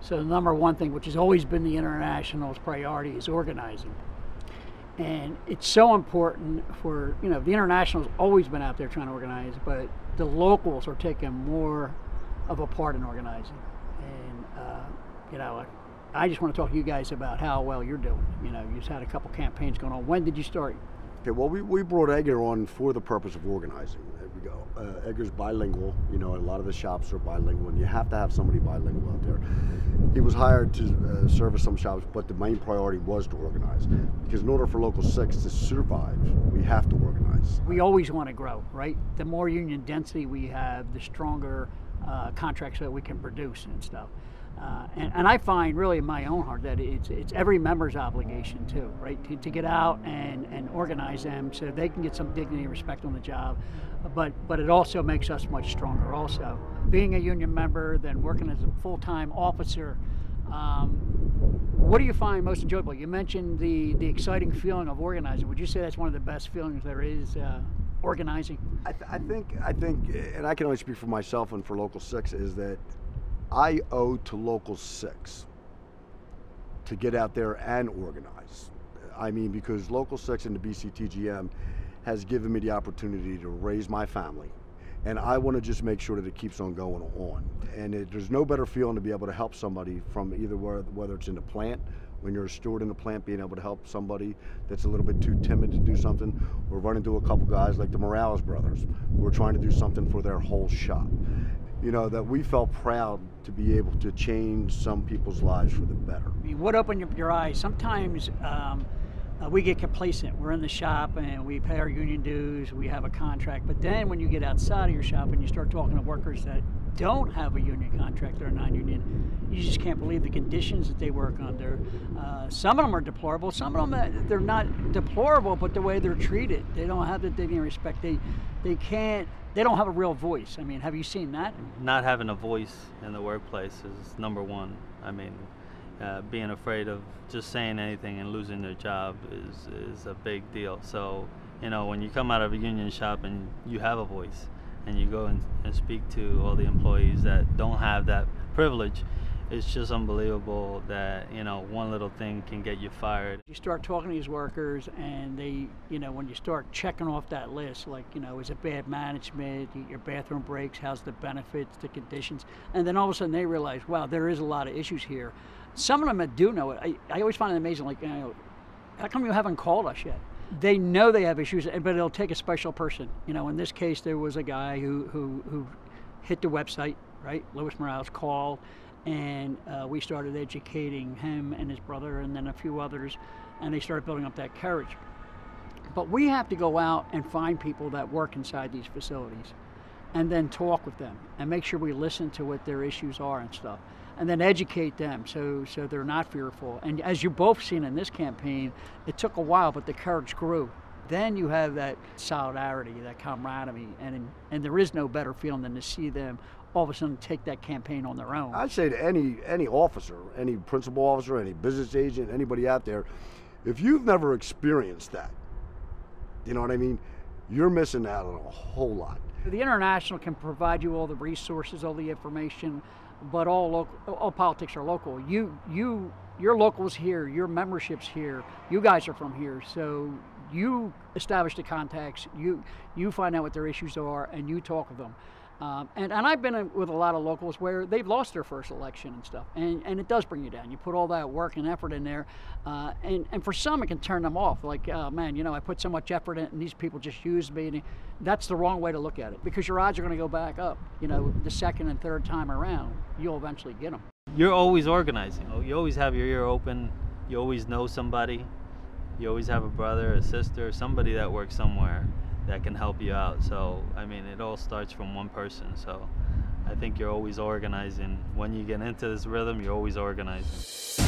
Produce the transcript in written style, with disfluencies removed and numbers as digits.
So the number one thing, which has always been the International's priority, is organizing. And it's so important for, you know, the International's always been out there trying to organize, but the locals are taking more of a part in organizing. And, you know, I just want to talk to you guys about how well you're doing. You know, you've had a couple campaigns going on. When did you start? Okay, well, we brought Edgar on for the purpose of organizing. There we go. Edgar's bilingual. You know, a lot of the shops are bilingual, and you have to have somebody bilingual out there. He was hired to service some shops, but the main priority was to organize. Because in order for Local 6 to survive, we have to organize. We always want to grow, right? The more union density we have, the stronger contracts that we can produce and stuff. And I find really in my own heart that it's every member's obligation too, right? To get out and organize them so they can get some dignity and respect on the job. But it also makes us much stronger also. Being a union member, then working as a full-time officer, what do you find most enjoyable? You mentioned the exciting feeling of organizing. Would you say that's one of the best feelings there is, organizing? I think, and I can only speak for myself and for Local 6, is that I owe to Local 6 to get out there and organize. I mean, because Local 6 and the BCTGM has given me the opportunity to raise my family, and I want to just make sure that it keeps on going on. And there's no better feeling to be able to help somebody from either whether it's in the plant, when you're a steward in the plant, being able to help somebody that's a little bit too timid to do something, or run into a couple guys like the Morales brothers who are trying to do something for their whole shop. You know, that we felt proud to be able to change some people's lives for the better. I mean, what opened your eyes? Sometimes we get complacent. We're in the shop and we pay our union dues, we have a contract, but then when you get outside of your shop and you start talking to workers that don't have a union contract, they're non-union, you just can't believe the conditions that they work under. Some of them are deplorable. Some of them, they're not deplorable, but the way they're treated, they don't have the dignity and respect. They don't have a real voice. I mean, have you seen that? Not having a voice in the workplace is number one. I mean, being afraid of just saying anything and losing their job is a big deal. So, you know, when you come out of a union shop and you have a voice and you go and speak to all the employees that don't have that privilege, it's just unbelievable that, you know, one little thing can get you fired. You start talking to these workers and they, you know, when you start checking off that list, like, you know, is it bad management, your bathroom breaks, how's the benefits, the conditions, and then all of a sudden they realize, wow, there is a lot of issues here. Some of them that do know it, I always find it amazing, like, you know, how come you haven't called us yet? They know they have issues, but it'll take a special person. You know, in this case, there was a guy who hit the website, right? Louis Morales called, and we started educating him and his brother and then a few others, and they started building up that courage. But we have to go out and find people that work inside these facilities and then talk with them and make sure we listen to what their issues are and stuff, and then educate them so they're not fearful. And as you've both seen in this campaign, it took a while, but the courage grew. Then you have that solidarity, that camaraderie, and there is no better feeling than to see them all of a sudden take that campaign on their own. I'd say to any officer, any principal officer, any business agent, anybody out there, if you've never experienced that, you know what I mean, you're missing out on a whole lot. The International can provide you all the resources, all the information, but all politics are local. Your local's here, your membership's here, you guys are from here, so you establish the contacts, you find out what their issues are, and you talk with them. And I've been with a lot of locals where they've lost their first election and stuff, and it does bring you down. You put all that work and effort in there, and for some it can turn them off, like, oh man, you know, I put so much effort in and these people just used me. And that's the wrong way to look at it, because your odds are going to go back up. You know, the second and third time around, you'll eventually get them. You're always organizing. You always have your ear open. You always know somebody. You always have a brother, a sister, somebody that works somewhere that can help you out. So, I mean, it all starts from one person. So I think you're always organizing. When you get into this rhythm, you're always organizing.